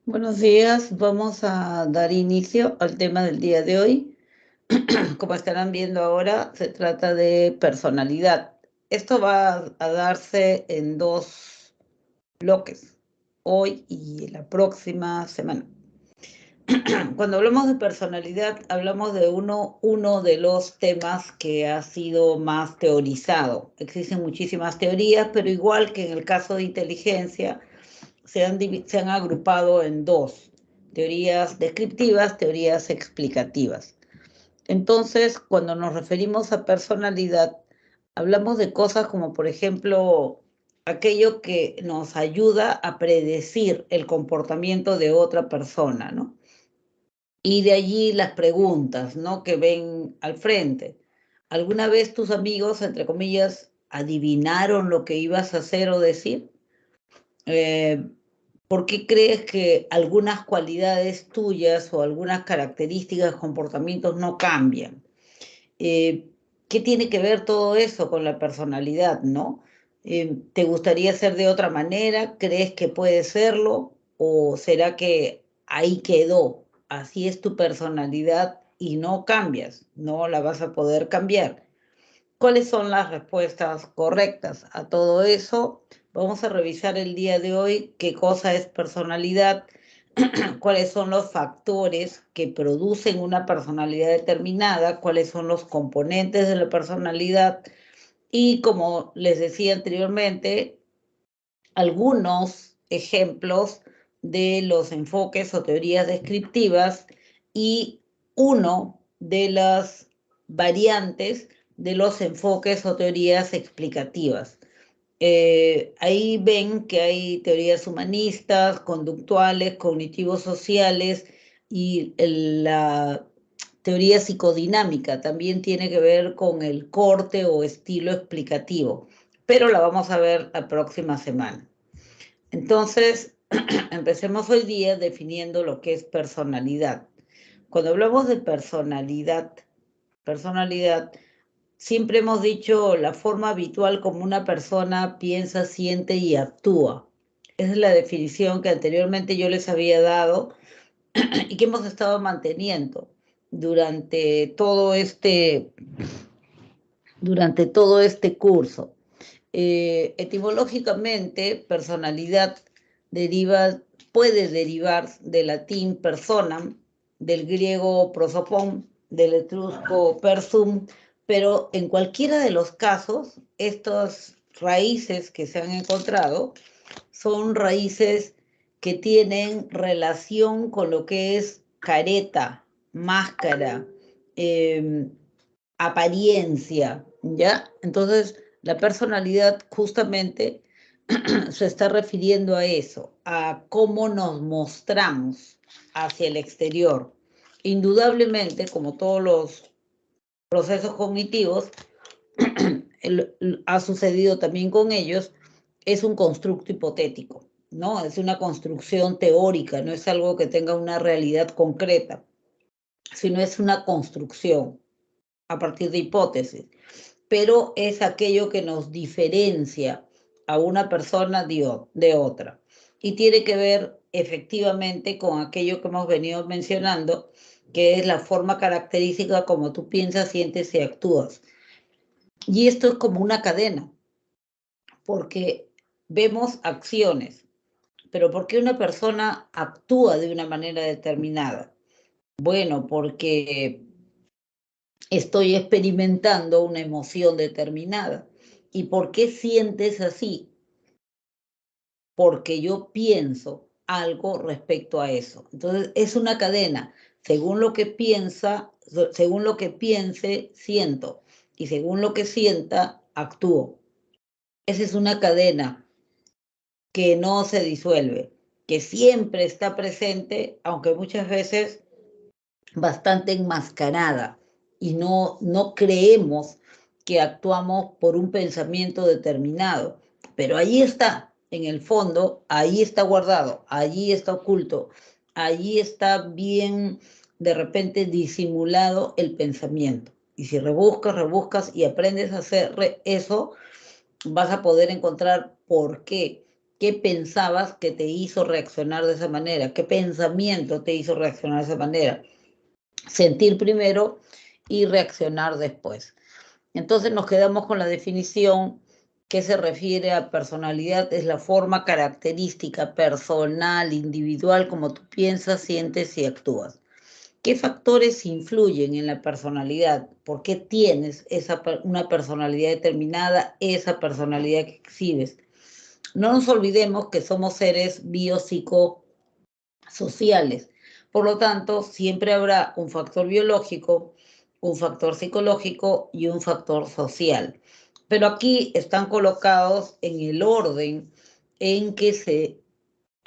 Buenos días, vamos a dar inicio al tema del día de hoy. Como estarán viendo ahora, se trata de personalidad. Esto va a darse en dos bloques, hoy y la próxima semana. Cuando hablamos de personalidad, hablamos de uno de los temas que ha sido más teorizado. Existen muchísimas teorías, pero igual que en el caso de inteligencia, se han agrupado en dos: teorías descriptivas, teorías explicativas. Entonces, cuando nos referimos a personalidad, hablamos de cosas como, por ejemplo, aquello que nos ayuda a predecir el comportamiento de otra persona, ¿no? Y de allí las preguntas, ¿no?, que ven al frente. ¿Alguna vez tus amigos, entre comillas, adivinaron lo que ibas a hacer o decir? Eh, ¿Por qué crees que algunas cualidades tuyas o algunas características, comportamientos no cambian? Eh, ¿Qué tiene que ver todo eso con la personalidad, no? ¿Te gustaría ser de otra manera? ¿Crees que puede serlo? ¿O será que ahí quedó? Así es tu personalidad y no cambias, no la vas a poder cambiar. ¿Cuáles son las respuestas correctas a todo eso? Vamos a revisar el día de hoy qué cosa es personalidad, cuáles son los factores que producen una personalidad determinada, cuáles son los componentes de la personalidad y, como les decía anteriormente, algunos ejemplos de los enfoques o teorías descriptivas y uno de las variantes de los enfoques o teorías explicativas. Ahí ven que hay teorías humanistas, conductuales, cognitivos sociales y la teoría psicodinámica también tiene que ver con el corte o estilo explicativo, pero la vamos a ver la próxima semana. Entonces, empecemos hoy día definiendo lo que es personalidad. Cuando hablamos de personalidad, siempre hemos dicho la forma habitual como una persona piensa, siente y actúa. Esa es la definición que anteriormente yo les había dado y que hemos estado manteniendo durante todo este, durante todo este curso. Etimológicamente, personalidad puede derivar del latín personam, del griego prosopon, del etrusco persum, pero en cualquiera de los casos, estas raíces que se han encontrado son raíces que tienen relación con lo que es careta, máscara, eh, apariencia, ¿ya? Entonces, la personalidad justamente se está refiriendo a eso, a cómo nos mostramos hacia el exterior. Indudablemente, como todos los procesos cognitivos, ha sucedido también con ellos, es un constructo hipotético, ¿no? Es una construcción teórica, no es algo que tenga una realidad concreta, sino es una construcción a partir de hipótesis, pero es aquello que nos diferencia a una persona de otra. Y tiene que ver efectivamente con aquello que hemos venido mencionando, que es la forma característica como tú piensas, sientes y actúas. Y esto es como una cadena, porque vemos acciones, pero ¿por qué una persona actúa de una manera determinada? Bueno, porque estoy experimentando una emoción determinada. ¿Y por qué sientes así? Porque yo pienso algo respecto a eso. Entonces, es una cadena. Según lo que piensa, según lo que piense, siento. Y según lo que sienta, actúo. Esa es una cadena que no se disuelve, que siempre está presente, aunque muchas veces bastante enmascarada, y no creemos que actuamos por un pensamiento determinado, pero ahí está, en el fondo, ahí está guardado, allí está oculto, allí está bien de repente disimulado el pensamiento. Y si rebuscas y aprendes a hacer eso, vas a poder encontrar por qué ¿Qué pensabas que te hizo reaccionar de esa manera? ¿Qué pensamiento te hizo reaccionar de esa manera? Sentir primero y reaccionar después. Entonces nos quedamos con la definición que se refiere a personalidad, es la forma característica personal, individual, como tú piensas, sientes y actúas. ¿Qué factores influyen en la personalidad? ¿Por qué tienes una personalidad determinada, esa personalidad que exhibes? No nos olvidemos que somos seres biopsicosociales. Por lo tanto, siempre habrá un factor biológico, un factor psicológico y un factor social. Pero aquí están colocados en el orden en que se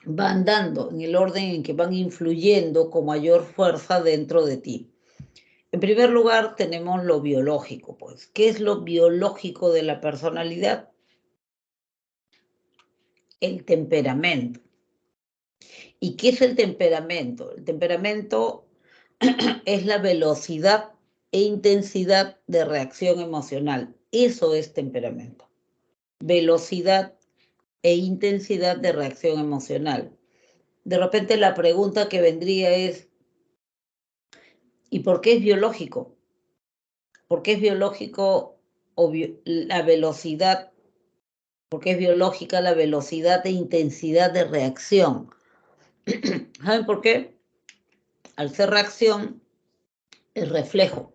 van dando, en el orden en que van influyendo con mayor fuerza dentro de ti. En primer lugar, tenemos lo biológico, pues. ¿Qué es lo biológico de la personalidad? El temperamento. ¿Y qué es el temperamento? El temperamento es la velocidad e intensidad de reacción emocional. Eso es temperamento. Velocidad e intensidad de reacción emocional. De repente la pregunta que vendría es, ¿y por qué es biológico? ¿Por qué es biológico la velocidad? ¿Por qué es biológica la velocidad e intensidad de reacción? ¿Saben por qué? Al ser reacción, es reflejo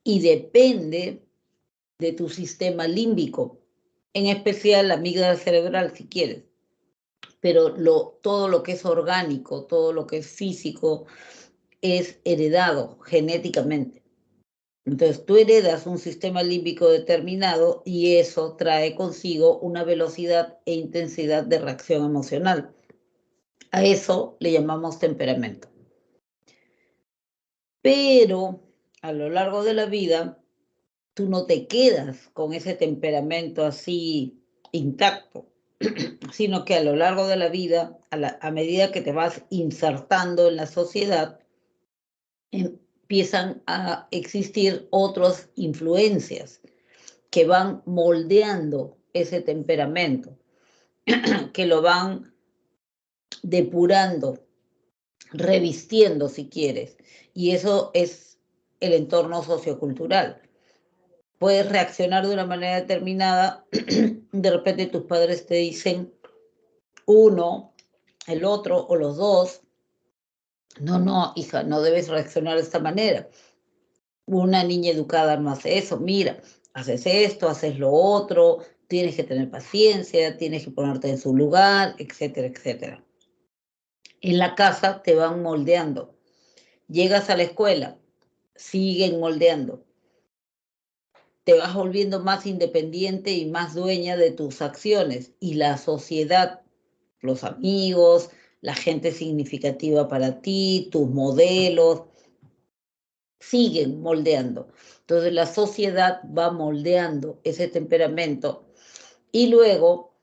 y depende de tu sistema límbico, en especial la amígdala cerebral, si quieres. Pero todo lo que es orgánico, todo lo que es físico, es heredado genéticamente. Entonces tú heredas un sistema límbico determinado y eso trae consigo una velocidad e intensidad de reacción emocional. A eso le llamamos temperamento. Pero a lo largo de la vida, tú no te quedas con ese temperamento así intacto, sino que a lo largo de la vida, a medida que te vas insertando en la sociedad, empiezan a existir otras influencias que van moldeando ese temperamento, que lo van depurando, revistiendo si quieres. Y eso es el entorno sociocultural. Puedes reaccionar de una manera determinada, de repente tus padres te dicen uno, el otro o los dos, no, hija, no debes reaccionar de esta manera. Una niña educada no hace eso, mira, haces esto, haces lo otro, tienes que tener paciencia, tienes que ponerte en su lugar, etcétera, etcétera. En la casa te van moldeando. Llegas a la escuela, siguen moldeando. Te vas volviendo más independiente y más dueña de tus acciones. Y la sociedad, los amigos, la gente significativa para ti, tus modelos, siguen moldeando. Entonces la sociedad va moldeando ese temperamento y luego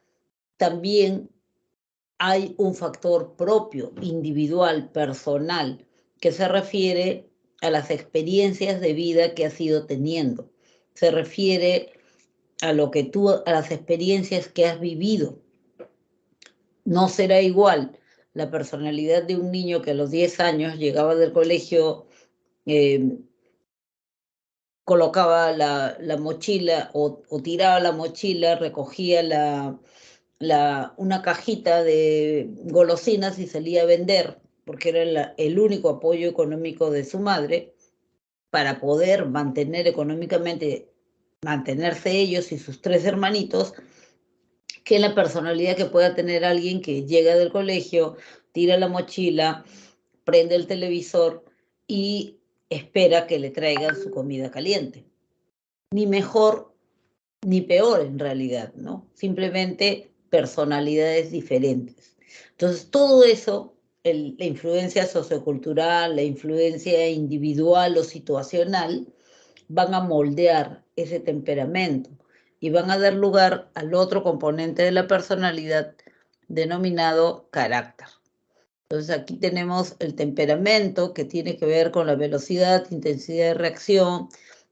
también hay un factor propio, individual, personal, que se refiere a las experiencias de vida que has ido teniendo. Se refiere a las experiencias que has vivido. No será igual la personalidad de un niño que a los 10 años llegaba del colegio, colocaba la mochila o tiraba la mochila, recogía una cajita de golosinas y salía a vender, porque era el único apoyo económico de su madre para poder mantenerse ellos y sus 3 hermanitos, que la personalidad que pueda tener alguien que llega del colegio, tira la mochila, prende el televisor y espera que le traigan su comida caliente. Ni mejor ni peor en realidad, ¿no? Simplemente personalidades diferentes. Entonces, todo eso, la influencia sociocultural, la influencia individual o situacional, van a moldear ese temperamento y van a dar lugar al otro componente de la personalidad denominado carácter. Entonces aquí tenemos el temperamento que tiene que ver con la velocidad, intensidad de reacción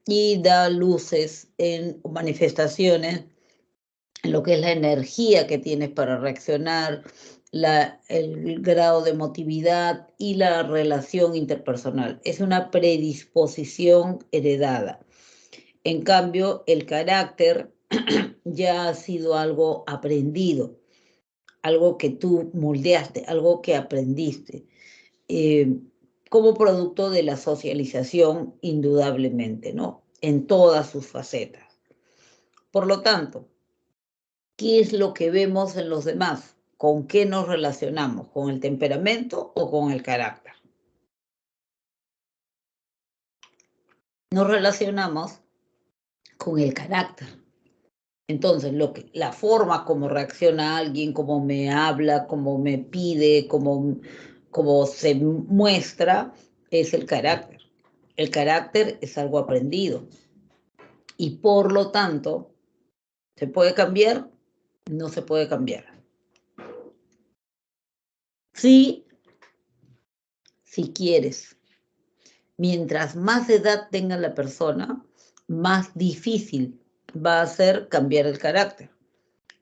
y da luces en manifestaciones en lo que es la energía que tienes para reaccionar, el grado de emotividad y la relación interpersonal. Es una predisposición heredada. En cambio, el carácter ya ha sido algo aprendido, algo que tú moldeaste, algo que aprendiste, como producto de la socialización, indudablemente, ¿no? En todas sus facetas. Por lo tanto, ¿qué es lo que vemos en los demás? ¿Con qué nos relacionamos? ¿Con el temperamento o con el carácter? Nos relacionamos con el carácter. Entonces, la forma como reacciona alguien, cómo me habla, cómo me pide, cómo se muestra, es el carácter. El carácter es algo aprendido y por lo tanto, ¿se puede cambiar? No se puede cambiar. Sí, si quieres. Mientras más edad tenga la persona, más difícil va a ser cambiar el carácter,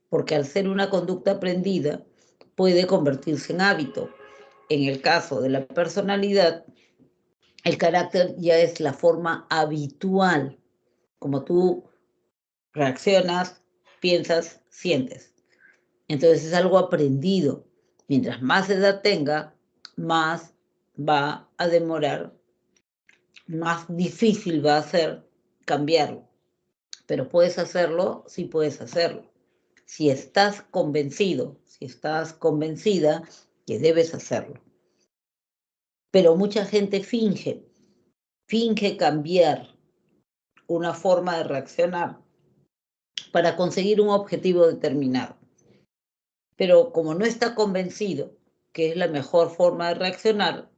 porque al ser una conducta aprendida, puede convertirse en hábito. En el caso de la personalidad, el carácter ya es la forma habitual, como tú reaccionas, piensas, sientes. Entonces es algo aprendido. Mientras más edad tenga, más va a demorar, más difícil va a ser cambiarlo. Pero puedes hacerlo, sí puedes hacerlo. Si estás convencido, si estás convencida que debes hacerlo. Pero mucha gente finge cambiar una forma de reaccionar para conseguir un objetivo determinado. Pero como no está convencido que es la mejor forma de reaccionar,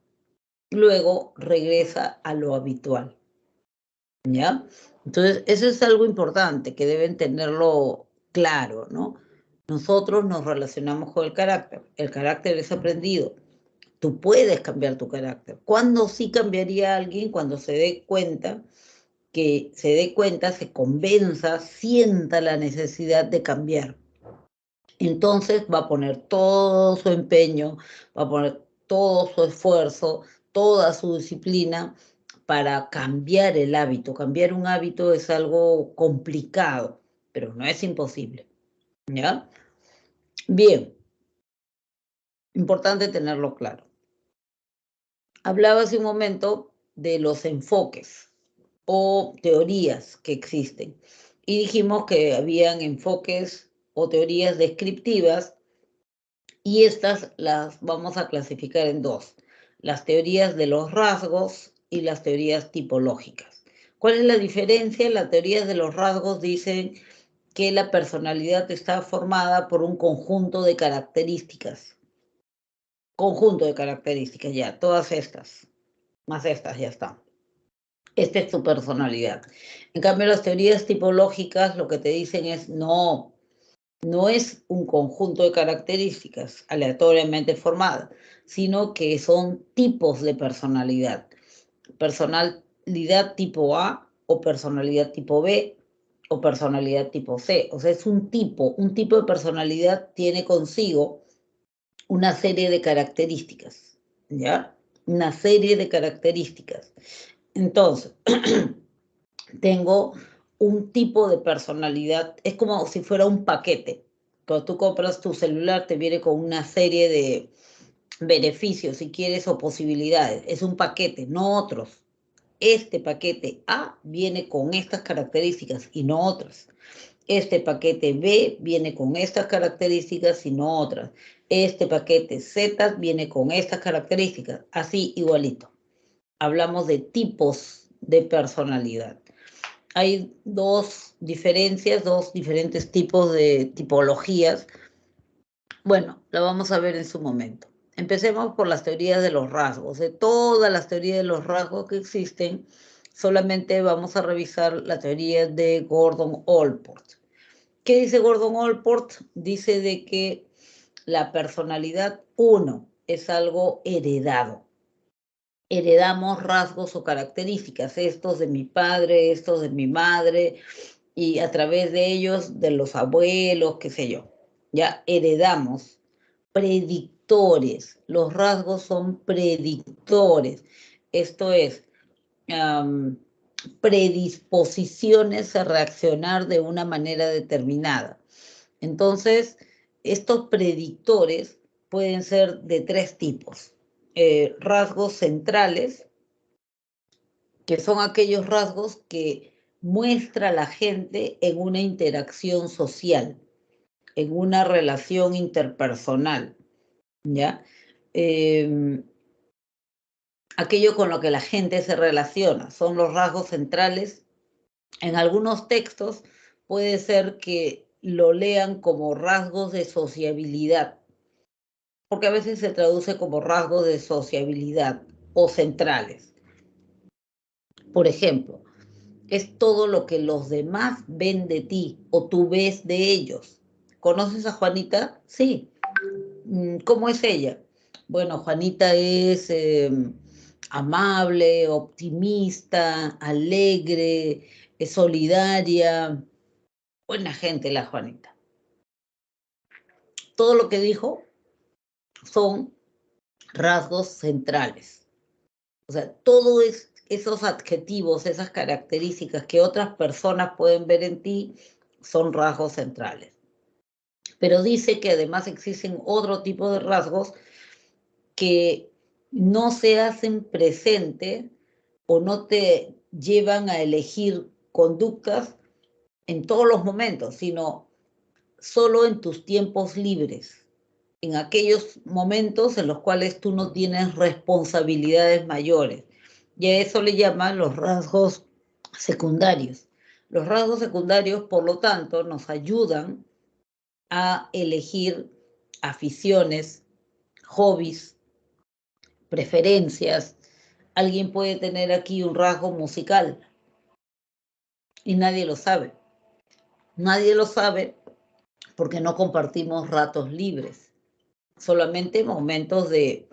luego regresa a lo habitual. ¿Ya? Entonces, eso es algo importante que deben tenerlo claro, ¿no? Nosotros nos relacionamos con el carácter es aprendido. Tú puedes cambiar tu carácter. ¿Cuándo sí cambiaría a alguien? Cuando se dé cuenta, se convenza, sienta la necesidad de cambiar. Entonces va a poner todo su empeño, va a poner todo su esfuerzo, toda su disciplina para cambiar el hábito. Cambiar un hábito es algo complicado, pero no es imposible. ¿Ya? Bien, importante tenerlo claro. Hablaba hace un momento de los enfoques o teorías que existen. Y dijimos que habían enfoques o teorías descriptivas y estas las vamos a clasificar en dos: las teorías de los rasgos y las teorías tipológicas. ¿Cuál es la diferencia? Las teorías de los rasgos dicen que la personalidad está formada por un conjunto de características. Conjunto de características, ya, todas estas, más estas ya están. Esta es tu personalidad. En cambio, las teorías tipológicas lo que te dicen es no es un conjunto de características aleatoriamente formadas, sino que son tipos de personalidad. Personalidad tipo A o personalidad tipo B o personalidad tipo C. O sea, es un tipo de personalidad tiene consigo una serie de características, ¿ya? Una serie de características. Entonces, tengo un tipo de personalidad, es como si fuera un paquete. Cuando tú compras tu celular, te viene con una serie de beneficios, si quieres, o posibilidades. Es un paquete, no otros. Este paquete A viene con estas características y no otras. Este paquete B viene con estas características y no otras. Este paquete Z viene con estas características, así igualito. Hablamos de tipos de personalidad. Hay dos diferentes tipos de tipologías. Bueno, la vamos a ver en su momento. Empecemos por las teorías de los rasgos. De todas las teorías de los rasgos que existen, solamente vamos a revisar la teoría de Gordon Allport. ¿Qué dice Gordon Allport? Dice de que la personalidad, uno, es algo heredado. Heredamos rasgos o características, estos de mi padre, estos de mi madre, y a través de ellos, de los abuelos, qué sé yo, ya heredamos predictores. Los rasgos son predictores. Esto es, predisposiciones a reaccionar de una manera determinada. Entonces, estos predictores pueden ser de tres tipos. Rasgos centrales, que son aquellos rasgos que muestra la gente en una interacción social, en una relación interpersonal, ¿ya? Aquello con lo que la gente se relaciona, son los rasgos centrales. En algunos textos puede ser que lo lean como rasgos de sociabilidad, porque a veces se traduce como rasgos de sociabilidad o centrales. Por ejemplo, es todo lo que los demás ven de ti o tú ves de ellos. ¿Conoces a Juanita? Sí. ¿Cómo es ella? Bueno, Juanita es amable, optimista, alegre, es solidaria. Buena gente la Juanita. Todo lo que dijo son rasgos centrales. O sea, todos esos adjetivos, esas características que otras personas pueden ver en ti son rasgos centrales. Pero dice que además existen otro tipo de rasgos que no se hacen presente o no te llevan a elegir conductas en todos los momentos, sino solo en tus tiempos libres, en aquellos momentos en los cuales tú no tienes responsabilidades mayores. Y a eso le llaman los rasgos secundarios. Los rasgos secundarios, por lo tanto, nos ayudan a elegir aficiones, hobbies, preferencias. Alguien puede tener aquí un rasgo musical y nadie lo sabe. Nadie lo sabe porque no compartimos ratos libres, solamente momentos de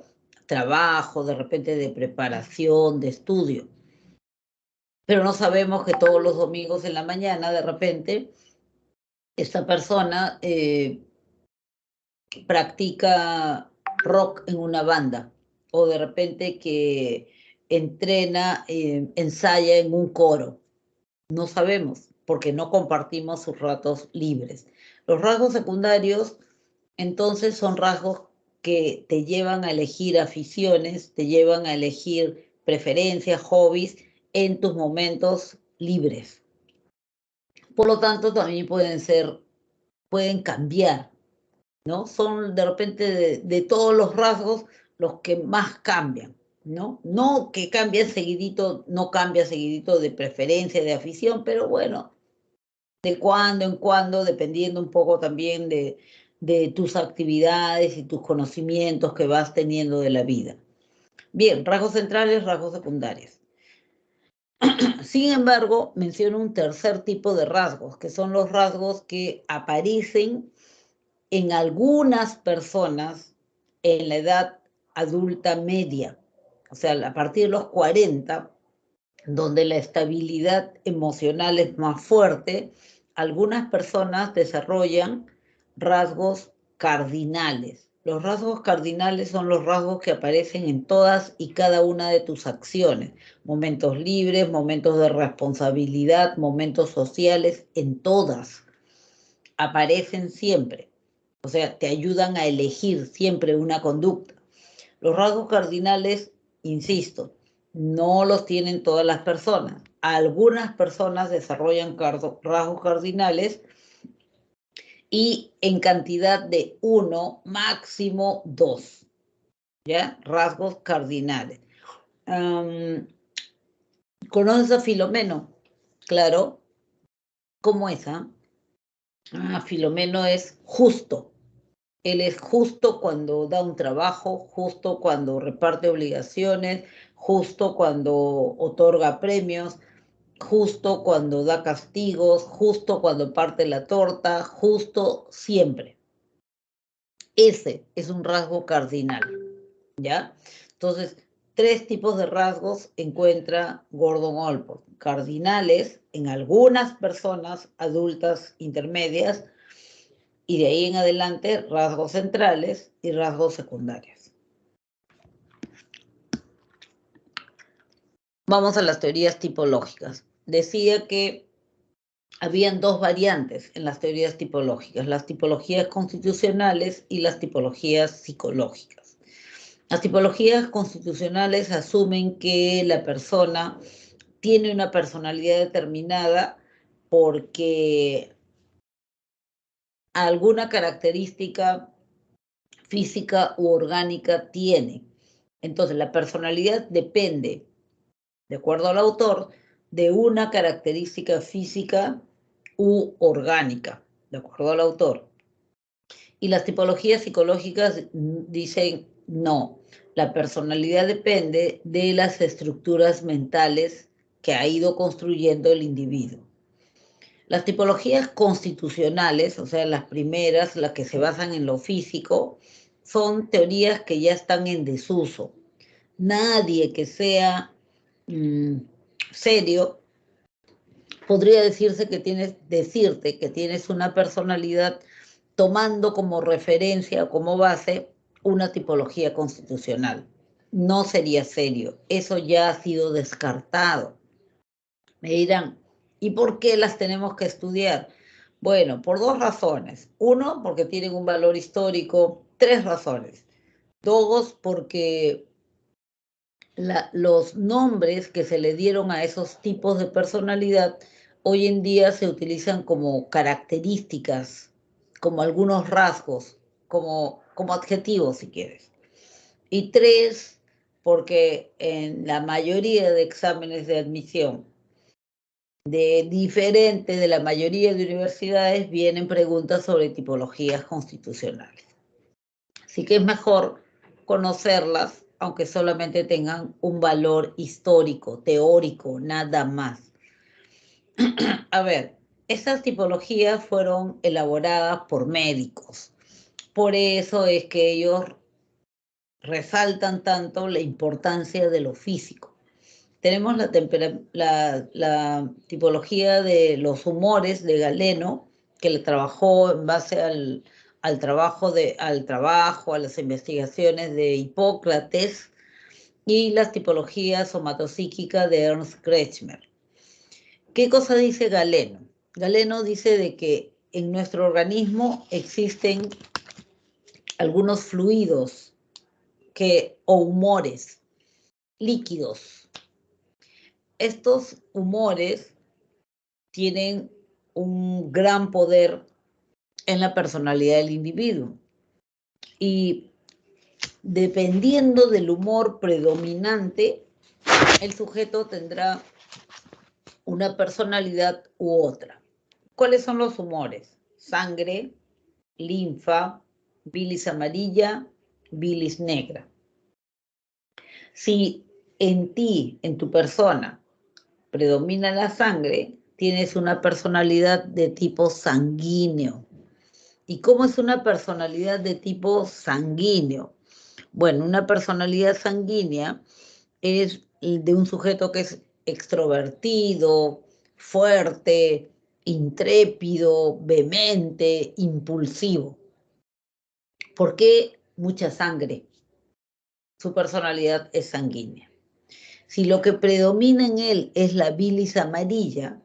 trabajo, de repente de preparación, de estudio. Pero no sabemos que todos los domingos en la mañana, de repente, esta persona practica rock en una banda, o de repente que entrena, ensaya en un coro. No sabemos, porque no compartimos sus ratos libres. Los rasgos secundarios, entonces, son rasgos que te llevan a elegir aficiones, te llevan a elegir preferencias, hobbies en tus momentos libres. Por lo tanto, también pueden cambiar, ¿no? Son de repente de todos los rasgos los que más cambian, ¿no? No que cambian seguidito, no cambia seguidito de preferencia, de afición, pero bueno, de cuando en cuando, dependiendo un poco también de tus actividades y tus conocimientos que vas teniendo de la vida. Bien, rasgos centrales, rasgos secundarios. Sin embargo, menciono un tercer tipo de rasgos, que son los rasgos que aparecen en algunas personas en la edad adulta media, o sea, a partir de los 40, donde la estabilidad emocional es más fuerte, algunas personas desarrollan rasgos cardinales. Los rasgos cardinales son los rasgos que aparecen en todas y cada una de tus acciones, momentos libres, momentos de responsabilidad, momentos sociales, en todas. Aparecen siempre. O sea, te ayudan a elegir siempre una conducta. Los rasgos cardinales, insisto, no los tienen todas las personas. Algunas personas desarrollan rasgos cardinales y en cantidad de 1, máximo 2, ¿ya? Rasgos cardinales. ¿Conoces a Filomeno? Claro. ¿Cómo es? Filomeno es justo. Él es justo cuando da un trabajo, justo cuando reparte obligaciones, justo cuando otorga premios, justo cuando da castigos, justo cuando parte la torta, justo siempre. Ese es un rasgo cardinal, ¿ya? Entonces, 3 tipos de rasgos encuentra Gordon Allport: cardinales en algunas personas adultas intermedias, y de ahí en adelante rasgos centrales y rasgos secundarios. Vamos a las teorías tipológicas. Decía que habían 2 variantes en las teorías tipológicas: las tipologías constitucionales y las tipologías psicológicas. Las tipologías constitucionales asumen que la persona tiene una personalidad determinada porque alguna característica física u orgánica tiene. Entonces, la personalidad depende, de acuerdo al autor, de una característica física u orgánica, de acuerdo al autor. Y las tipologías psicológicas dicen no, la personalidad depende de las estructuras mentales que ha ido construyendo el individuo. Las tipologías constitucionales, o sea, las primeras, las que se basan en lo físico, son teorías que ya están en desuso. Nadie que sea serio podría decirte que tienes una personalidad tomando como referencia o como base una tipología constitucional. No sería serio. Eso ya ha sido descartado. Me dirán, ¿y por qué las tenemos que estudiar? Bueno, por 2 razones. 1, porque tienen un valor histórico. 3 razones. 2, porque los nombres que se le dieron a esos tipos de personalidad hoy en día se utilizan como características, como algunos rasgos, como adjetivos si quieres. Y 3, porque en la mayoría de exámenes de admisión de la mayoría de universidades vienen preguntas sobre tipologías constitucionales. Así que es mejor conocerlas, aunque solamente tengan un valor histórico, teórico, nada más. A ver, estas tipologías fueron elaboradas por médicos. Por eso es que ellos resaltan tanto la importancia de lo físico. Tenemos la tipología de los humores de Galeno, que le trabajó en base al trabajo, a las investigaciones de Hipócrates, y las tipologías somatopsíquicas de Ernst Kretschmer. ¿Qué cosa dice Galeno? Galeno dice de que en nuestro organismo existen algunos fluidos o humores líquidos. Estos humores tienen un gran poder en la personalidad del individuo. Y dependiendo del humor predominante, el sujeto tendrá una personalidad u otra. ¿Cuáles son los humores? Sangre, linfa, bilis amarilla, bilis negra. Si en ti, en tu persona, predomina la sangre, tienes una personalidad de tipo sanguíneo. ¿Y cómo es una personalidad de tipo sanguíneo? Bueno, una personalidad sanguínea es de un sujeto que es extrovertido, fuerte, intrépido, vehemente, impulsivo. ¿Por qué mucha sangre? Su personalidad es sanguínea. Si lo que predomina en él es la bilis amarilla,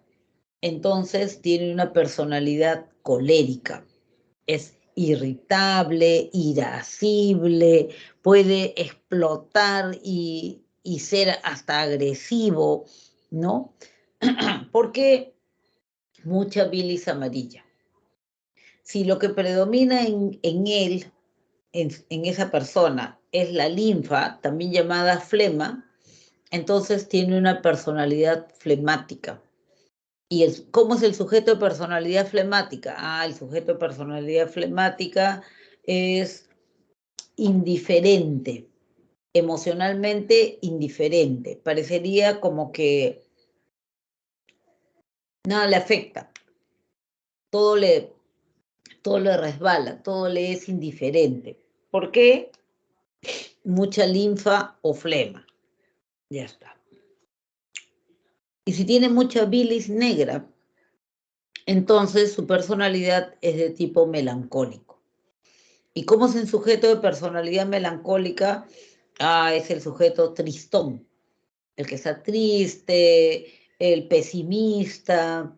entonces tiene una personalidad colérica. Es irritable, irascible, puede explotar y ser hasta agresivo, ¿no? Porque mucha bilis amarilla. Si lo que predomina en él, en esa persona, es la linfa, también llamada flema, entonces tiene una personalidad flemática. ¿Y cómo es el sujeto de personalidad flemática? El sujeto de personalidad flemática es indiferente, emocionalmente indiferente. Parecería como que nada le afecta, todo le resbala, todo le es indiferente. ¿Por qué? Mucha linfa o flema. Ya está. Y si tiene mucha bilis negra, entonces su personalidad es de tipo melancólico. ¿Y cómo es el sujeto de personalidad melancólica? Es el sujeto tristón, el que está triste, el pesimista,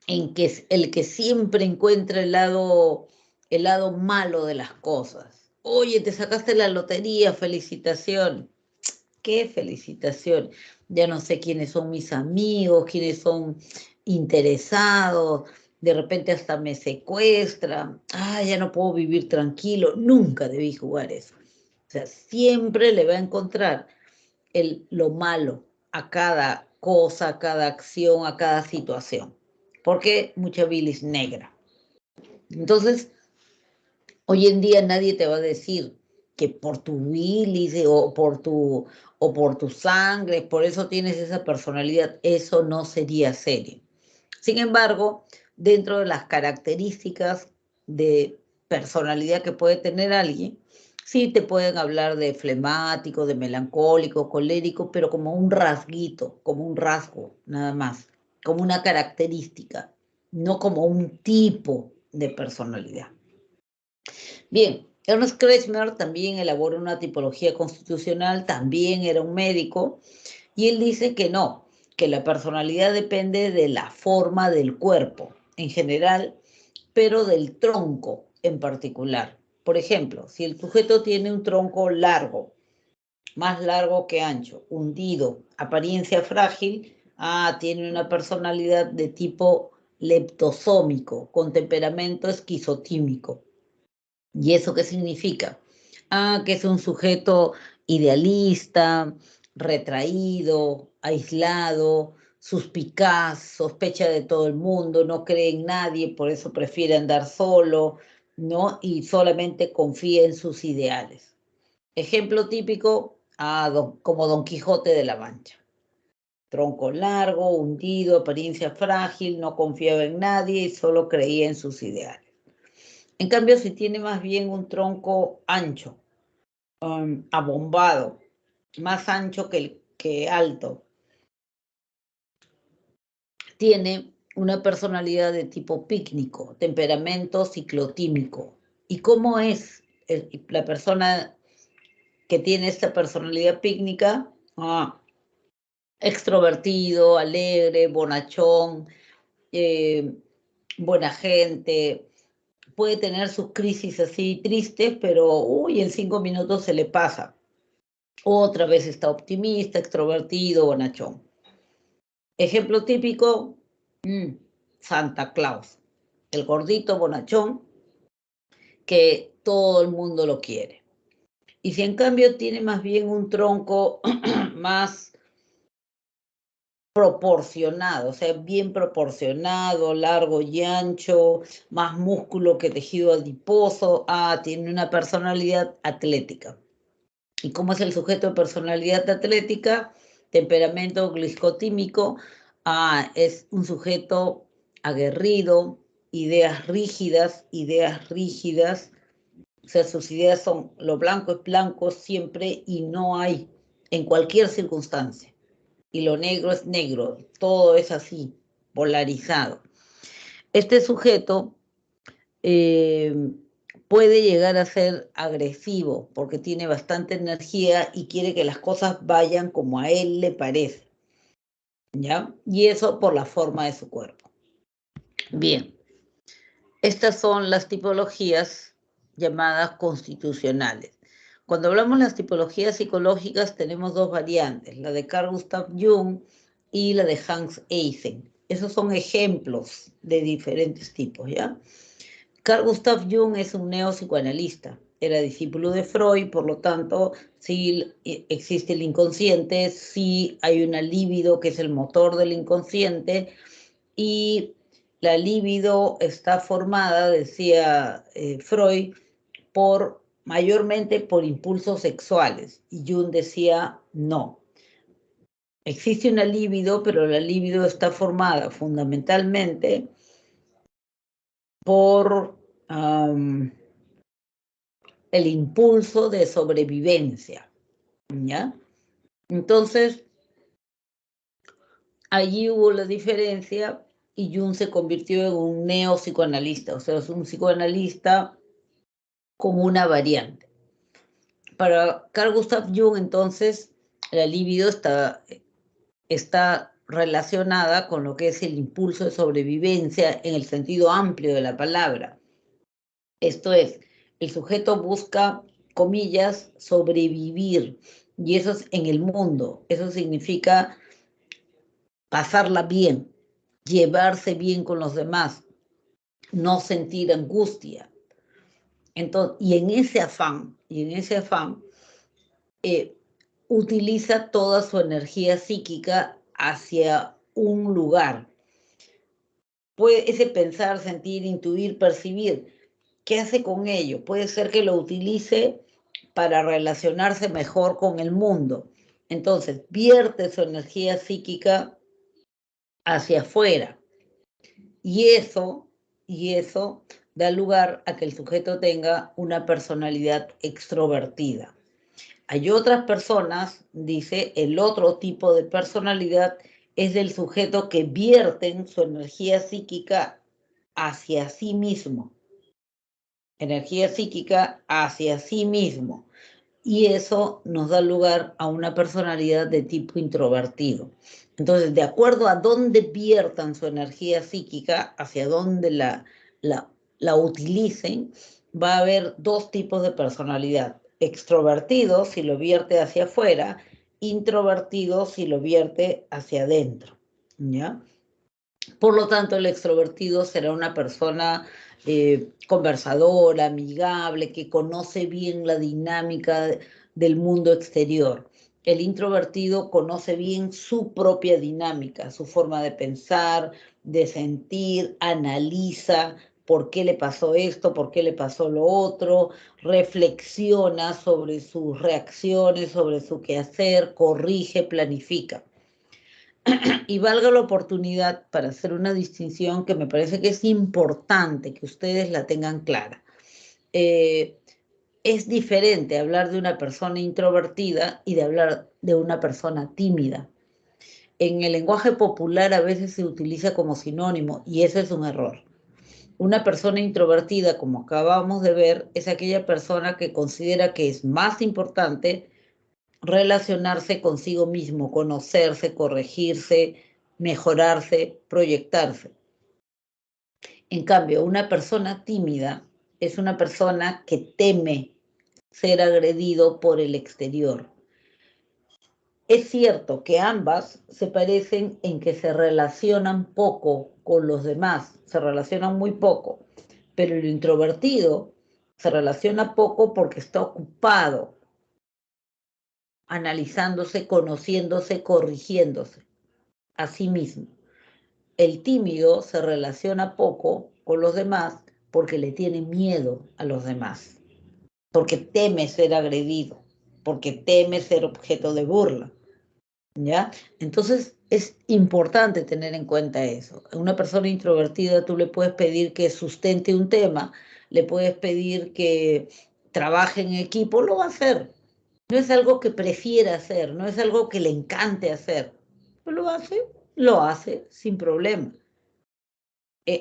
el que siempre encuentra el lado malo de las cosas. Oye, te sacaste la lotería, felicitación. Qué felicitación. Ya no sé quiénes son mis amigos, quiénes son interesados, de repente hasta me secuestran. Ya no puedo vivir tranquilo. Nunca debí jugar eso. O sea, siempre le va a encontrar lo malo a cada cosa, a cada acción, a cada situación. Porque mucha bilis negra. Entonces, hoy en día nadie te va a decir que por tu bilis o por tu sangre, por eso tienes esa personalidad. Eso no sería serio. Sin embargo, dentro de las características de personalidad que puede tener alguien, sí te pueden hablar de flemático, de melancólico, colérico, pero como un rasguito, como un rasgo, nada más, como una característica, no como un tipo de personalidad. Bien, Ernest Kretschmer también elaboró una tipología constitucional, también era un médico, y él dice que no, que la personalidad depende de la forma del cuerpo en general, pero del tronco en particular. Por ejemplo, si el sujeto tiene un tronco largo, más largo que ancho, hundido, apariencia frágil, tiene una personalidad de tipo leptosómico, con temperamento esquizotímico. ¿Y eso qué significa? Que es un sujeto idealista, retraído, aislado, suspicaz, sospecha de todo el mundo, no cree en nadie, por eso prefiere andar solo, ¿no? Y solamente confía en sus ideales. Ejemplo típico, como Don Quijote de la Mancha. Tronco largo, hundido, apariencia frágil, no confiaba en nadie y solo creía en sus ideales. En cambio, si tiene más bien un tronco ancho, abombado, más ancho que alto, tiene una personalidad de tipo pícnico, temperamento ciclotímico. ¿Y cómo es la persona que tiene esta personalidad pícnica? Extrovertido, alegre, bonachón, buena gente. Puede tener sus crisis así tristes, pero en 5 minutos se le pasa. Otra vez está optimista, extrovertido, bonachón. Ejemplo típico, Santa Claus, el gordito bonachón que todo el mundo lo quiere. Y si en cambio tiene más bien un tronco más proporcionado, o sea, bien proporcionado, largo y ancho, más músculo que tejido adiposo, tiene una personalidad atlética. ¿Y cómo es el sujeto de personalidad atlética? Temperamento gliscotímico. Es un sujeto aguerrido, ideas rígidas. O sea, sus ideas son lo blanco es blanco siempre y no hay en cualquier circunstancia. Y lo negro es negro, todo es así, polarizado. Este sujeto puede llegar a ser agresivo porque tiene bastante energía y quiere que las cosas vayan como a él le parece, ¿ya? Y eso por la forma de su cuerpo. Bien, estas son las tipologías llamadas constitucionales. Cuando hablamos de las tipologías psicológicas tenemos dos variantes, la de Carl Gustav Jung y la de Hans Eysen. Esos son ejemplos de diferentes tipos, ¿ya? Carl Gustav Jung es un neopsicoanalista, era discípulo de Freud, por lo tanto, sí existe el inconsciente, sí hay una libido que es el motor del inconsciente y la libido está formada, decía Freud, mayormente por impulsos sexuales y Jung decía no. Existe una libido, pero la libido está formada fundamentalmente por el impulso de sobrevivencia, ¿ya? Entonces, allí hubo la diferencia y Jung se convirtió en un neopsicoanalista, o sea, es un psicoanalista como una variante. Para Carl Gustav Jung, entonces, la libido está relacionada con lo que es el impulso de sobrevivencia en el sentido amplio de la palabra. Esto es, el sujeto busca, comillas, sobrevivir, y eso es en el mundo. Eso significa pasarla bien, llevarse bien con los demás, no sentir angustia. Entonces, y en ese afán, utiliza toda su energía psíquica hacia un lugar. Puede ese pensar, sentir, intuir, percibir. ¿Qué hace con ello? Puede ser que lo utilice para relacionarse mejor con el mundo. Entonces, vierte su energía psíquica hacia afuera. Y eso da lugar a que el sujeto tenga una personalidad extrovertida. Hay otras personas, dice, el otro tipo de personalidad es del sujeto que vierten su energía psíquica hacia sí mismo. Energía psíquica hacia sí mismo. Y eso nos da lugar a una personalidad de tipo introvertido. Entonces, de acuerdo a dónde viertan su energía psíquica, hacia dónde la utilicen, va a haber dos tipos de personalidad. Extrovertido si lo vierte hacia afuera, introvertido si lo vierte hacia adentro. ¿Ya? Por lo tanto, el extrovertido será una persona conversadora, amigable, que conoce bien la dinámica del mundo exterior. El introvertido conoce bien su propia dinámica, su forma de pensar, de sentir, analiza por qué le pasó esto, por qué le pasó lo otro, reflexiona sobre sus reacciones, sobre su quehacer, corrige, planifica. Y valga la oportunidad para hacer una distinción que me parece que es importante que ustedes la tengan clara. Es diferente hablar de una persona introvertida y de hablar de una persona tímida. En el lenguaje popular a veces se utiliza como sinónimo y eso es un error. Una persona introvertida, como acabamos de ver, es aquella persona que considera que es más importante relacionarse consigo mismo, conocerse, corregirse, mejorarse, proyectarse. En cambio, una persona tímida es una persona que teme ser agredido por el exterior. Es cierto que ambas se parecen en que se relacionan poco con los demás, se relacionan muy poco, pero el introvertido se relaciona poco porque está ocupado analizándose, conociéndose, corrigiéndose a sí mismo. El tímido se relaciona poco con los demás porque le tiene miedo a los demás, porque teme ser agredido, porque teme ser objeto de burla, ¿ya? Entonces es importante tener en cuenta eso. A una persona introvertida tú le puedes pedir que sustente un tema, le puedes pedir que trabaje en equipo, lo va a hacer. No es algo que prefiera hacer, no es algo que le encante hacer. Lo hace sin problema.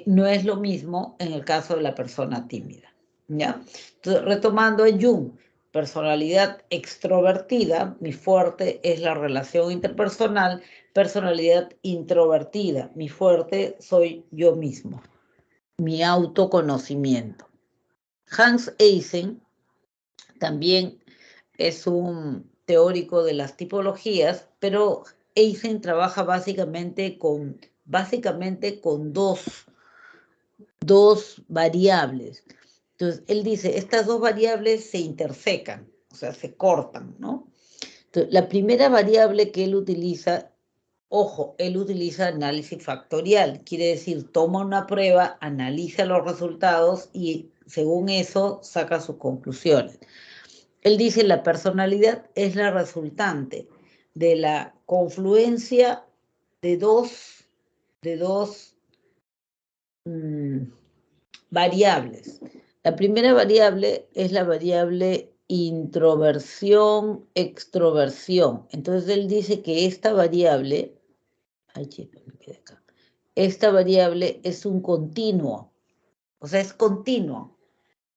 No es lo mismo en el caso de la persona tímida. ¿Ya? Entonces, retomando en Jung, personalidad extrovertida, mi fuerte es la relación interpersonal, personalidad introvertida, mi fuerte soy yo mismo, mi autoconocimiento. Hans Eysen también es un teórico de las tipologías, pero Eysen trabaja básicamente con dos variables. Entonces, él dice, estas dos variables se intersecan, o sea, se cortan, ¿no? Entonces, la primera variable que él utiliza, ojo, él utiliza análisis factorial, quiere decir, toma una prueba, analiza los resultados y según eso saca sus conclusiones. Él dice, la personalidad es la resultante de la confluencia de dos variables. La primera variable es la variable introversión, extroversión. Entonces él dice que esta variable, esta variable es un continuo, o sea, es continuo.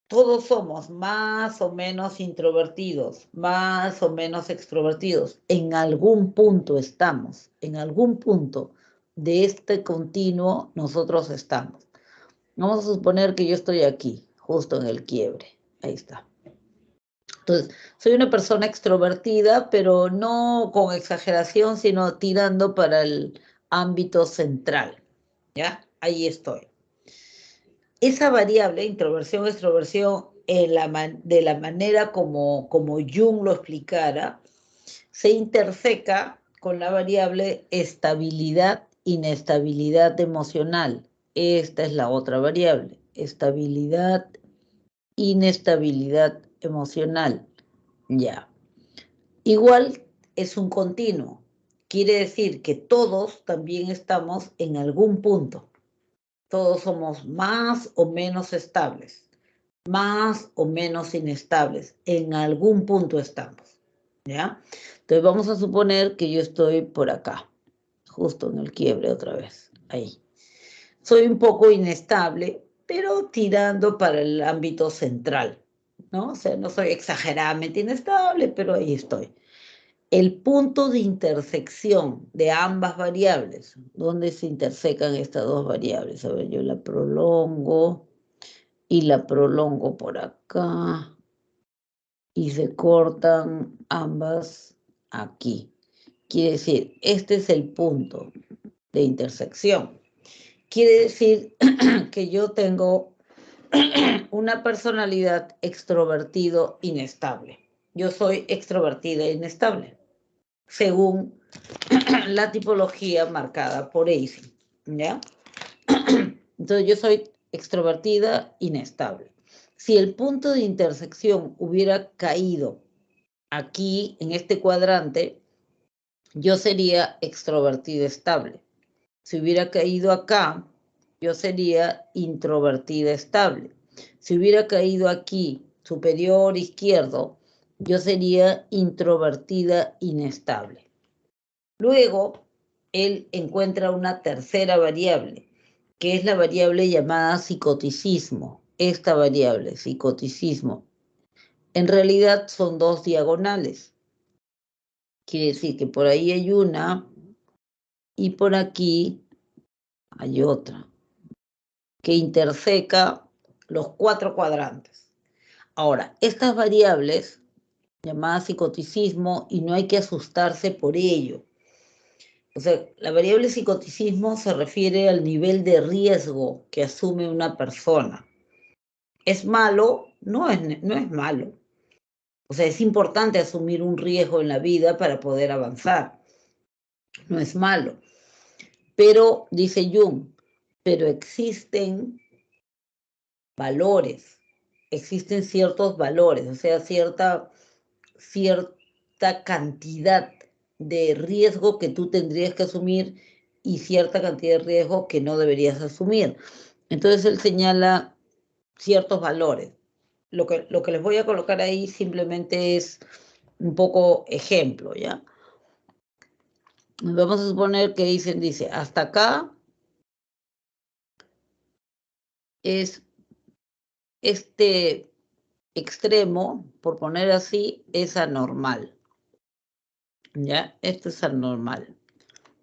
Todos somos más o menos introvertidos, más o menos extrovertidos. En algún punto estamos, en algún punto de este continuo nosotros estamos. Vamos a suponer que yo estoy aquí, justo en el quiebre. Ahí está. Entonces, soy una persona extrovertida, pero no con exageración, sino tirando para el ámbito central. ¿Ya? Ahí estoy. Esa variable, introversión, extroversión, de la manera como Jung lo explicara, se interseca con la variable estabilidad, inestabilidad emocional. Esta es la otra variable, estabilidad, inestabilidad emocional. Ya. Igual es un continuo. Quiere decir que todos también estamos en algún punto. Todos somos más o menos estables, más o menos inestables. En algún punto estamos, ¿ya? Entonces vamos a suponer que yo estoy por acá, justo en el quiebre otra vez, ahí. Soy un poco inestable, pero tirando para el ámbito central, ¿no? O sea, no soy exageradamente inestable, pero ahí estoy. El punto de intersección de ambas variables, ¿dónde se intersecan estas dos variables? A ver, yo la prolongo y la prolongo por acá y se cortan ambas aquí. Quiere decir, este es el punto de intersección. Quiere decir que yo tengo una personalidad extrovertido inestable. Yo soy extrovertida e inestable, según la tipología marcada por Eysen, ¿ya? Entonces yo soy extrovertida inestable. Si el punto de intersección hubiera caído aquí, en este cuadrante, yo sería extrovertida estable. Si hubiera caído acá, yo sería introvertida estable. Si hubiera caído aquí, superior izquierdo, yo sería introvertida inestable. Luego, él encuentra una tercera variable, que es la variable llamada psicoticismo. Esta variable, psicoticismo, en realidad son dos diagonales. Quiere decir que por ahí hay una y por aquí hay otra, que interseca los cuatro cuadrantes. Ahora, estas variables, llamadas psicoticismo, y no hay que asustarse por ello. O sea, la variable psicoticismo se refiere al nivel de riesgo que asume una persona. ¿Es malo? No es malo. O sea, es importante asumir un riesgo en la vida para poder avanzar. No es malo. Pero, dice Jung, pero existen valores, existen ciertos valores, o sea, cierta cantidad de riesgo que tú tendrías que asumir y cierta cantidad de riesgo que no deberías asumir. Entonces él señala ciertos valores. Lo que les voy a colocar ahí simplemente es un poco ejemplo, ¿ya? Vamos a suponer que dice, hasta acá es este extremo, por poner así, es anormal, ¿ya? Esto es anormal.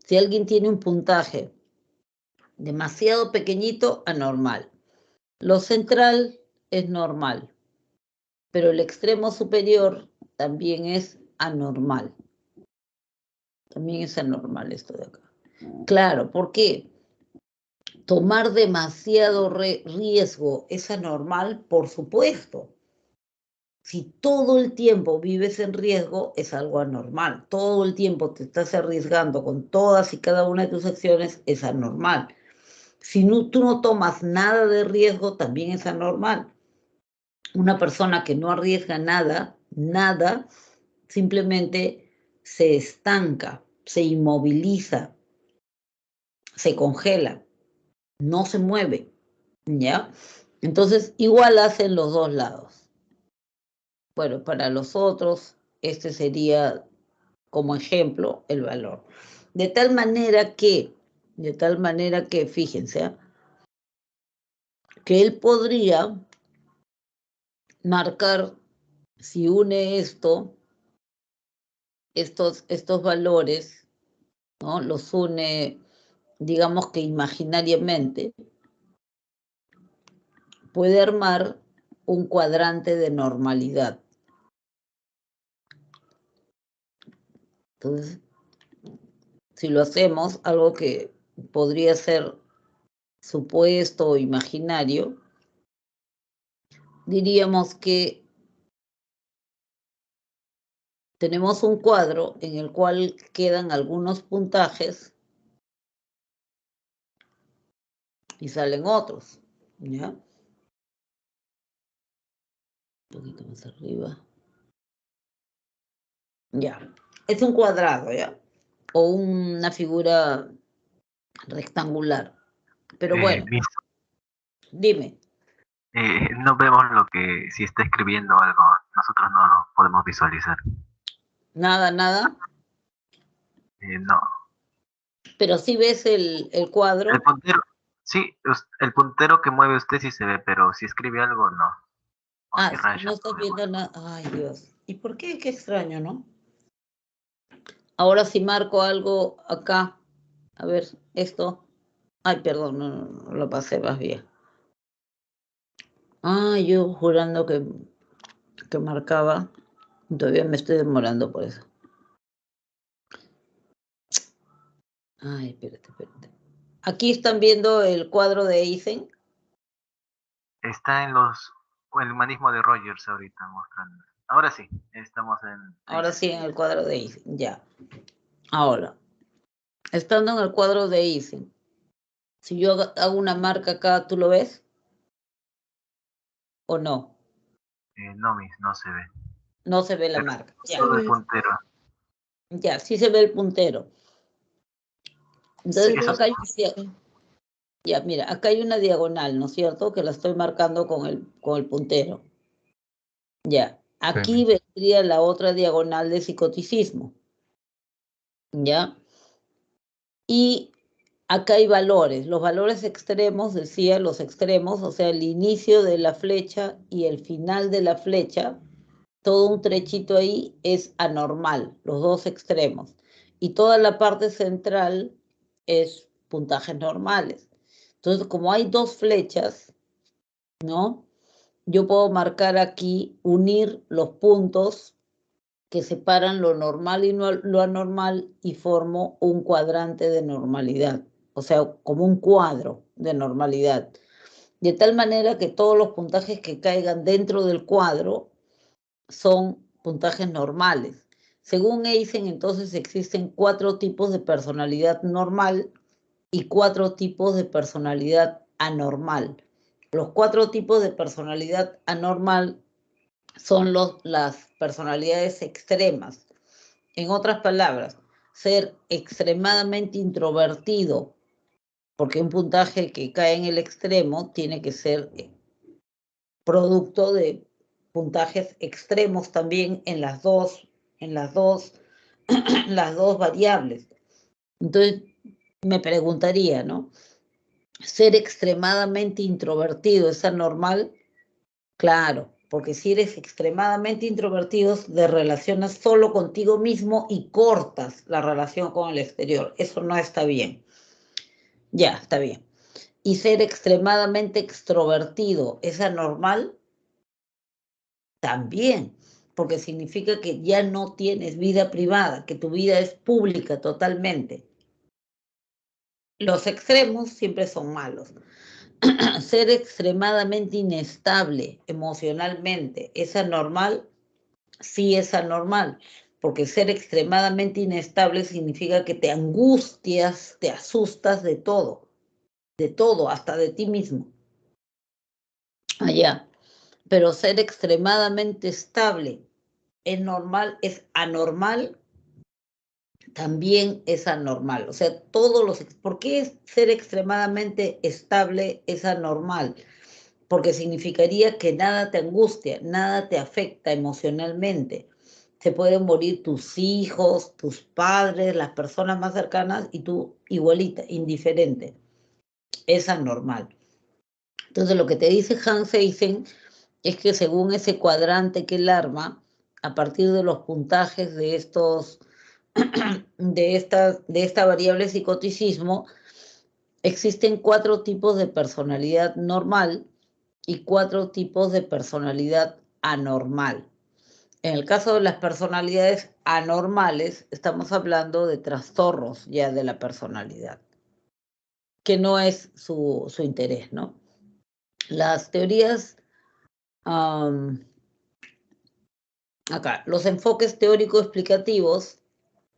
Si alguien tiene un puntaje demasiado pequeñito, anormal. Lo central es normal, pero el extremo superior también es anormal. También es anormal esto de acá. Claro, ¿por qué? Tomar demasiado riesgo es anormal, por supuesto. Si todo el tiempo vives en riesgo, es algo anormal. Todo el tiempo te estás arriesgando con todas y cada una de tus acciones, es anormal. Si tú no tomas nada de riesgo, también es anormal. Una persona que no arriesga nada, simplemente se estanca, se inmoviliza, se congela, no se mueve, ¿ya? Entonces, igual hacen los dos lados. Bueno, para los otros, este sería como ejemplo el valor. De tal manera que, fíjense, que él podría marcar, si une estos valores, ¿no? Los une, digamos que imaginariamente, puede armar un cuadrante de normalidad. Entonces, si lo hacemos, algo que podría ser supuesto o imaginario, diríamos que tenemos un cuadro en el cual quedan algunos puntajes y salen otros, ¿ya? Un poquito más arriba. Ya. Es un cuadrado, ¿ya? O una figura rectangular. Pero bueno, Miss, dime. no vemos lo que, si está escribiendo algo, nosotros no lo podemos visualizar. Nada, nada. No. Pero sí ves el El cuadro. puntero, sí, el puntero que mueve usted sí se ve, pero si escribe algo, no. O si No raya, estás no vemos. viendo nada. Ay, Dios. ¿Y por qué? Qué extraño, ¿no? Ahora si marco algo acá. A ver, esto. Ay, perdón, no lo pasé más bien. Ah, yo jurando que marcaba. Todavía me estoy demorando por eso. Ay, espérate. Aquí están viendo el cuadro de Eisen. Está en el humanismo de Rogers ahorita mostrando. Ahora sí, estamos en... Ahora sí, en el cuadro de Eisen. Ya. Ahora, estando en el cuadro de Eisen, si yo hago una marca acá, ¿tú lo ves? ¿O no? No, no se ve. No se ve la Pero marca. Ya. solo el puntero. Ya, sí se ve el puntero. Entonces, Sí, eso acá hay ya, mira, acá hay una diagonal, ¿no es cierto? Que la estoy marcando con el puntero. Ya. Aquí vendría la otra diagonal de psicoticismo. ¿Ya? Y acá hay valores. Los valores extremos, decía, los extremos, o sea, el inicio de la flecha y el final de la flecha, todo un trechito ahí es anormal, los dos extremos. Y toda la parte central es puntajes normales. Entonces, como hay dos flechas, ¿no? Yo puedo marcar aquí, unir los puntos que separan lo normal y lo anormal y formo un cuadrante de normalidad, o sea, como un cuadro de normalidad. De tal manera que todos los puntajes que caigan dentro del cuadro son puntajes normales. Según Eisen, entonces existen 4 tipos de personalidad normal y 4 tipos de personalidad anormal. Los 4 tipos de personalidad anormal son las personalidades extremas. En otras palabras, ser extremadamente introvertido, porque un puntaje que cae en el extremo tiene que ser producto de puntajes extremos también en las dos las dos variables. Entonces, me preguntaría, ¿no? ¿Ser extremadamente introvertido es anormal? Claro, porque si eres extremadamente introvertido, te relacionas solo contigo mismo y cortas la relación con el exterior. Eso no está bien. Ya, está bien. ¿Y ser extremadamente extrovertido es anormal? También, porque significa que ya no tienes vida privada, que tu vida es pública totalmente. Los extremos siempre son malos. Ser extremadamente inestable emocionalmente, ¿es anormal? Sí, es anormal, porque ser extremadamente inestable significa que te angustias, te asustas de todo, hasta de ti mismo. Allá. Pero ser extremadamente estable es normal, es anormal, también es anormal. O sea, ¿por qué ser extremadamente estable es anormal? porque significaría que nada te angustia, nada te afecta emocionalmente. Se pueden morir tus hijos, tus padres, las personas más cercanas y tú igualita, indiferente. Es anormal. Entonces lo que te dice Hans Eysen es que según ese cuadrante que él arma, a partir de los puntajes de esta variable psicoticismo, existen 4 tipos de personalidad normal y 4 tipos de personalidad anormal. En el caso de las personalidades anormales, estamos hablando de trastornos ya de la personalidad, que no es su interés, ¿no? Las teorías, acá, los enfoques teórico-explicativos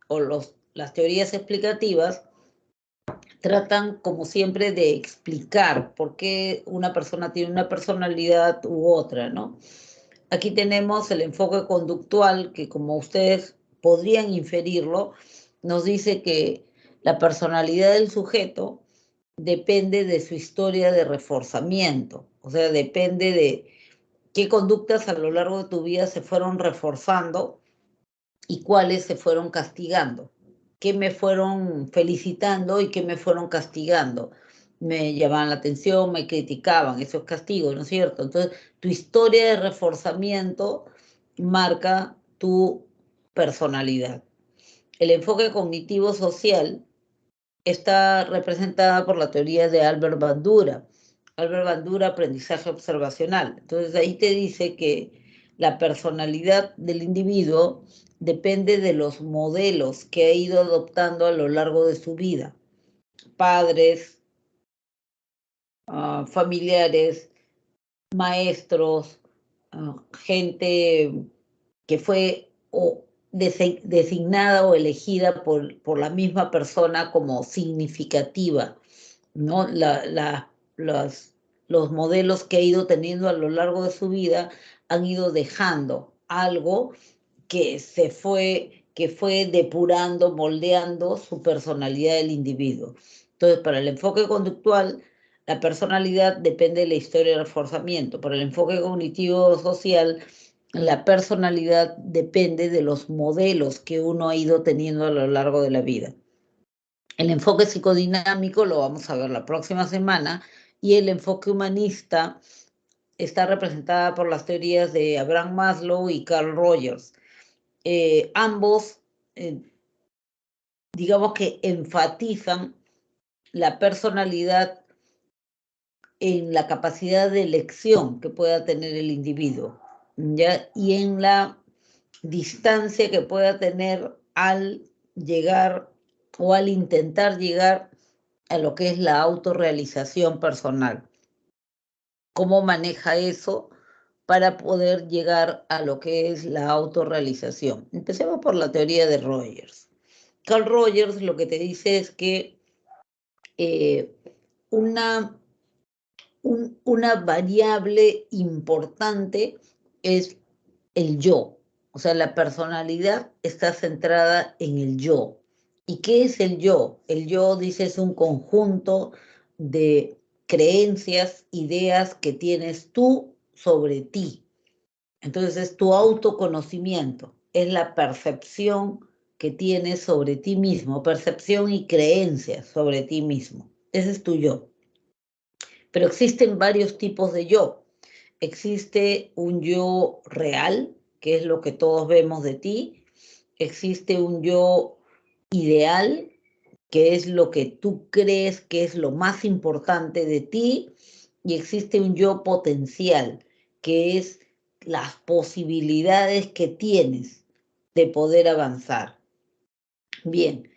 o las teorías explicativas tratan, como siempre, de explicar por qué una persona tiene una personalidad u otra, ¿no? Aquí tenemos el enfoque conductual, que como ustedes podrían inferirlo, nos dice que la personalidad del sujeto depende de su historia de reforzamiento, o sea, depende de qué conductas a lo largo de tu vida se fueron reforzando y cuáles se fueron castigando, qué me fueron felicitando y qué me fueron castigando. Me llamaban la atención, me criticaban, eso es castigo, ¿no es cierto? Entonces, tu historia de reforzamiento marca tu personalidad. El enfoque cognitivo social está representada por la teoría de Albert Bandura. Albert Bandura, aprendizaje observacional. Entonces ahí te dice que la personalidad del individuo depende de los modelos que ha ido adoptando a lo largo de su vida. Padres, familiares, maestros, gente que fue designada o elegida por la misma persona como significativa, ¿no? Los modelos que ha ido teniendo a lo largo de su vida han ido dejando algo que fue depurando, moldeando su personalidad del individuo. Entonces, para el enfoque conductual, la personalidad depende de la historia de reforzamiento. Para el enfoque cognitivo social, la personalidad depende de los modelos que uno ha ido teniendo a lo largo de la vida. El enfoque psicodinámico lo vamos a ver la próxima semana y el enfoque humanista está representada por las teorías de Abraham Maslow y Carl Rogers. Ambos, digamos que enfatizan la personalidad en la capacidad de elección que pueda tener el individuo, ¿ya? Y en la distancia que pueda tener al llegar o al intentar llegar a lo que es la autorrealización personal. ¿Cómo maneja eso para poder llegar a lo que es la autorrealización? Empecemos por la teoría de Rogers. Carl Rogers lo que te dice es que una variable importante es el yo. O sea, la personalidad está centrada en el yo. ¿Y qué es el yo? El yo, dice, es un conjunto de creencias, ideas que tienes tú sobre ti. Entonces es tu autoconocimiento, es la percepción que tienes sobre ti mismo, percepción y creencias sobre ti mismo. Ese es tu yo. Pero existen varios tipos de yo. Existe un yo real, que es lo que todos vemos de ti. Existe un yo ideal, que es lo que tú crees que es lo más importante de ti. Y existe un yo potencial, que es las posibilidades que tienes de poder avanzar. Bien,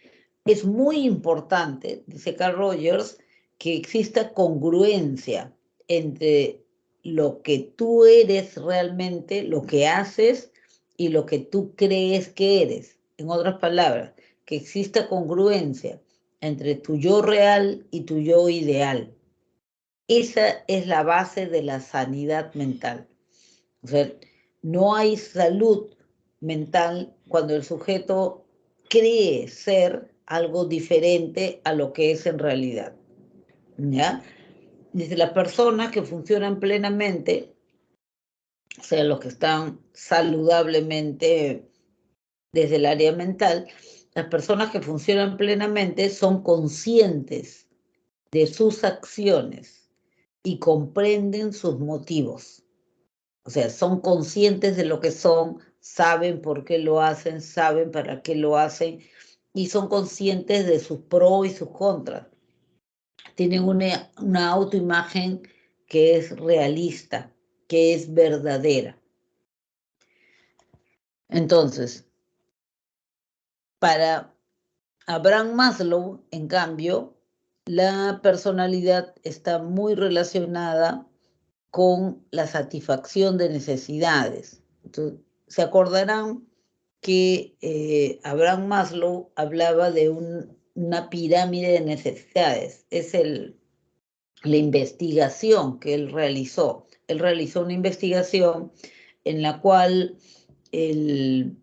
es muy importante, dice Carl Rogers, que exista congruencia entre lo que tú eres realmente, lo que haces y lo que tú crees que eres. En otras palabras, que exista congruencia entre tu yo real y tu yo ideal. Esa es la base de la sanidad mental. O sea, no hay salud mental cuando el sujeto cree ser algo diferente a lo que es en realidad, ¿ya? Dice, las personas que funcionan plenamente, o sea, los que están saludablemente desde el área mental, las personas que funcionan plenamente son conscientes de sus acciones y comprenden sus motivos. O sea, son conscientes de lo que son, saben por qué lo hacen, saben para qué lo hacen y son conscientes de sus pros y sus contras. Tienen una autoimagen que es realista, que es verdadera. Entonces, para Abraham Maslow, en cambio, la personalidad está muy relacionada con la satisfacción de necesidades. Entonces, se acordarán que Abraham Maslow hablaba de una pirámide de necesidades. Es la investigación que él realizó. Él realizó una investigación en la cual se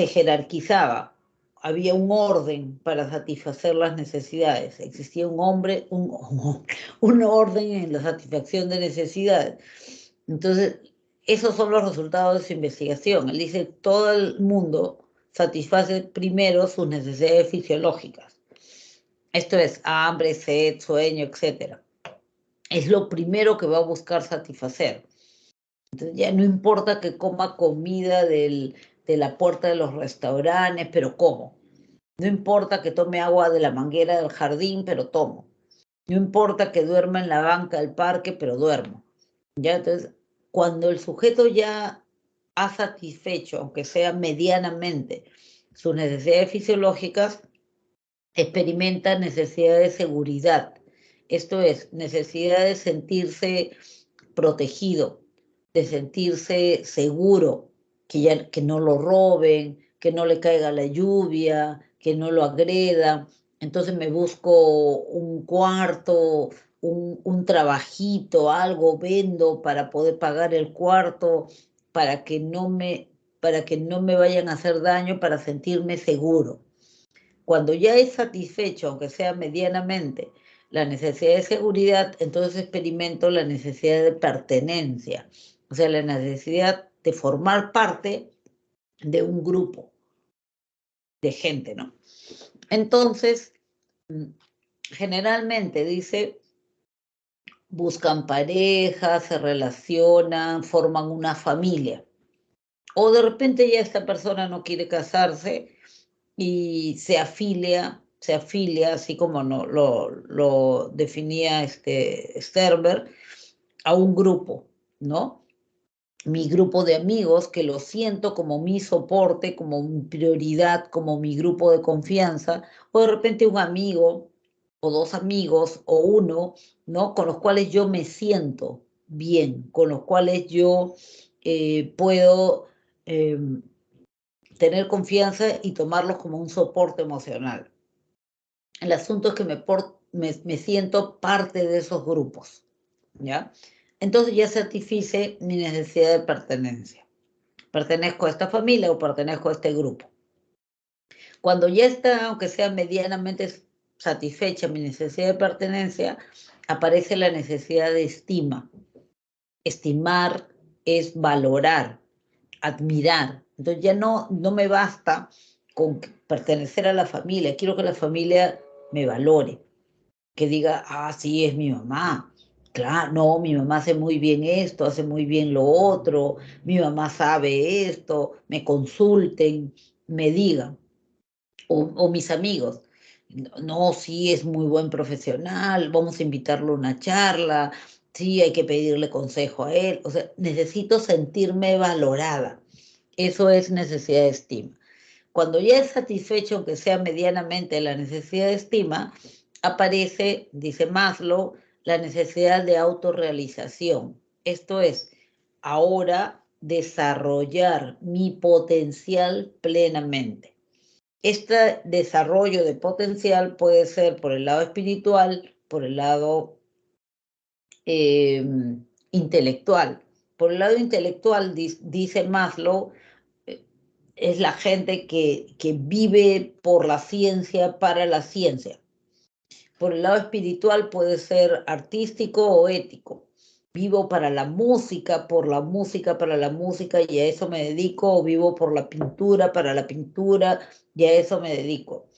jerarquizaba, había un orden para satisfacer las necesidades, existía un orden en la satisfacción de necesidades. Entonces, esos son los resultados de su investigación. Él dice, todo el mundo satisface primero sus necesidades fisiológicas. Esto es hambre, sed, sueño, etc. Es lo primero que va a buscar satisfacer. Entonces, ya no importa que coma comida de la puerta de los restaurantes, pero como. No importa que tome agua de la manguera del jardín, pero tomo. No importa que duerma en la banca del parque, pero duermo. ¿Ya? Entonces, cuando el sujeto ya ha satisfecho, aunque sea medianamente, sus necesidades fisiológicas, experimenta necesidad de seguridad. Esto es, necesidad de sentirse protegido, de sentirse seguro, que no lo roben, que no le caiga la lluvia, que no lo agredan. Entonces me busco un cuarto, un trabajito, algo vendo para poder pagar el cuarto, para que no me vayan a hacer daño, para sentirme seguro. Cuando ya es satisfecho, aunque sea medianamente, la necesidad de seguridad, entonces experimento la necesidad de pertenencia, o sea, la necesidad de formar parte de un grupo de gente, ¿no? Entonces, generalmente dice, buscan pareja, se relacionan, forman una familia. O de repente ya esta persona no quiere casarse y se afilia, así como no, lo definía Sternberg, a un grupo, ¿no? Mi grupo de amigos, que lo siento como mi soporte, como mi prioridad, como mi grupo de confianza, o de repente un amigo, o dos amigos, o uno, ¿no? Con los cuales yo me siento bien, con los cuales yo puedo tener confianza y tomarlos como un soporte emocional. El asunto es que me siento parte de esos grupos, ¿ya? Entonces ya satisfice mi necesidad de pertenencia. Pertenezco a esta familia o pertenezco a este grupo. Cuando ya está, aunque sea medianamente satisfecha mi necesidad de pertenencia, aparece la necesidad de estima. Estimar es valorar, admirar. Entonces ya no me basta con pertenecer a la familia, quiero que la familia me valore, que diga, ah, sí, es mi mamá. Claro, no, mi mamá hace muy bien esto, hace muy bien lo otro, mi mamá sabe esto, me consulten, me digan, o mis amigos. No, sí, es muy buen profesional, vamos a invitarlo a una charla, sí, hay que pedirle consejo a él. O sea, necesito sentirme valorada. Eso es necesidad de estima. Cuando ya es satisfecho, aunque sea medianamente, la necesidad de estima, aparece, dice Maslow, la necesidad de autorrealización. Esto es, ahora desarrollar mi potencial plenamente. Este desarrollo de potencial puede ser por el lado espiritual, por el lado intelectual. Por el lado intelectual, dice Maslow, es la gente que vive por la ciencia, para la ciencia. Por el lado espiritual puede ser artístico o ético. Vivo para la música, por la música, para la música, y a eso me dedico, o vivo por la pintura, para la pintura, y a eso me dedico.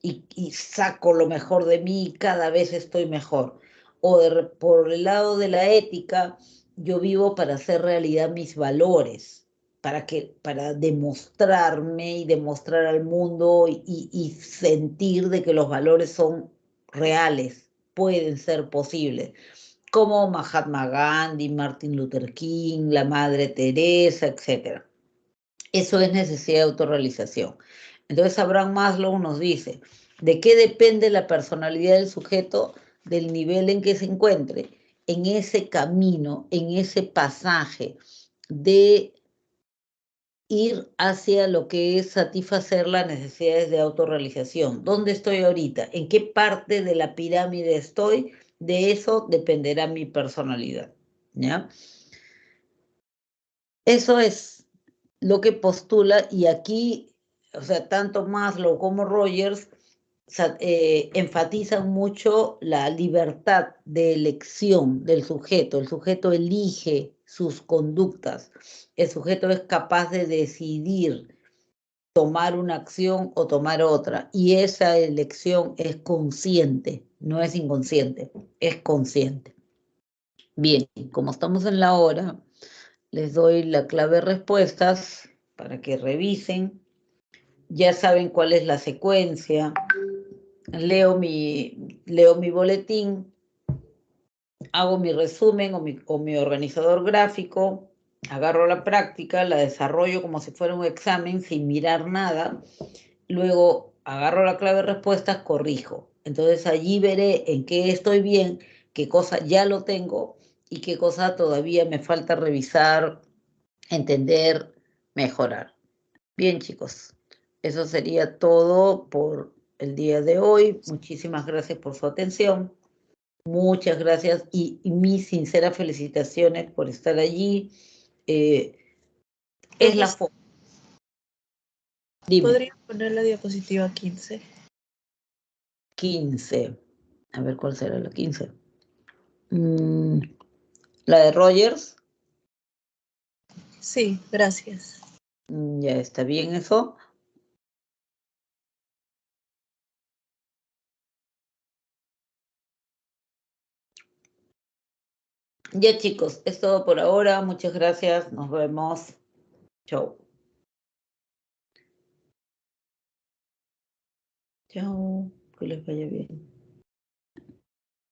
Y saco lo mejor de mí y cada vez estoy mejor. O por el lado de la ética, yo vivo para hacer realidad mis valores, para demostrarme y demostrar al mundo y sentir de que los valores son reales, pueden ser posibles, como Mahatma Gandhi, Martin Luther King, la Madre Teresa, etc. Eso es necesidad de autorrealización. Entonces Abraham Maslow nos dice, ¿de qué depende la personalidad del sujeto? Del nivel en que se encuentre, en ese camino, en ese pasaje de ir hacia lo que es satisfacer las necesidades de autorrealización. ¿Dónde estoy ahorita? ¿En qué parte de la pirámide estoy? De eso dependerá mi personalidad, ¿ya? Eso es lo que postula, y aquí, o sea, tanto Maslow como Rogers enfatizan mucho la libertad de elección del sujeto. El sujeto elige sus conductas. El sujeto es capaz de decidir tomar una acción o tomar otra, y esa elección es consciente, no es inconsciente, es consciente. Bien, como estamos en la hora, les doy la clave de respuestas para que revisen. Ya saben cuál es la secuencia. Leo mi boletín, hago mi resumen o mi organizador gráfico, agarro la práctica, la desarrollo como si fuera un examen sin mirar nada. Luego agarro la clave de respuestas, corrijo. Entonces allí veré en qué estoy bien, qué cosa ya lo tengo y qué cosa todavía me falta revisar, entender, mejorar. Bien, chicos, eso sería todo por el día de hoy. Muchísimas gracias por su atención. Muchas gracias y mis sinceras felicitaciones por estar allí. Es la foto. Dime. ¿Podría poner la diapositiva 15? 15. A ver cuál será la 15. La de Rogers. Sí, gracias. Ya está bien eso. Ya, chicos, es todo por ahora. Muchas gracias. Nos vemos. Chau. Chau. Que les vaya bien.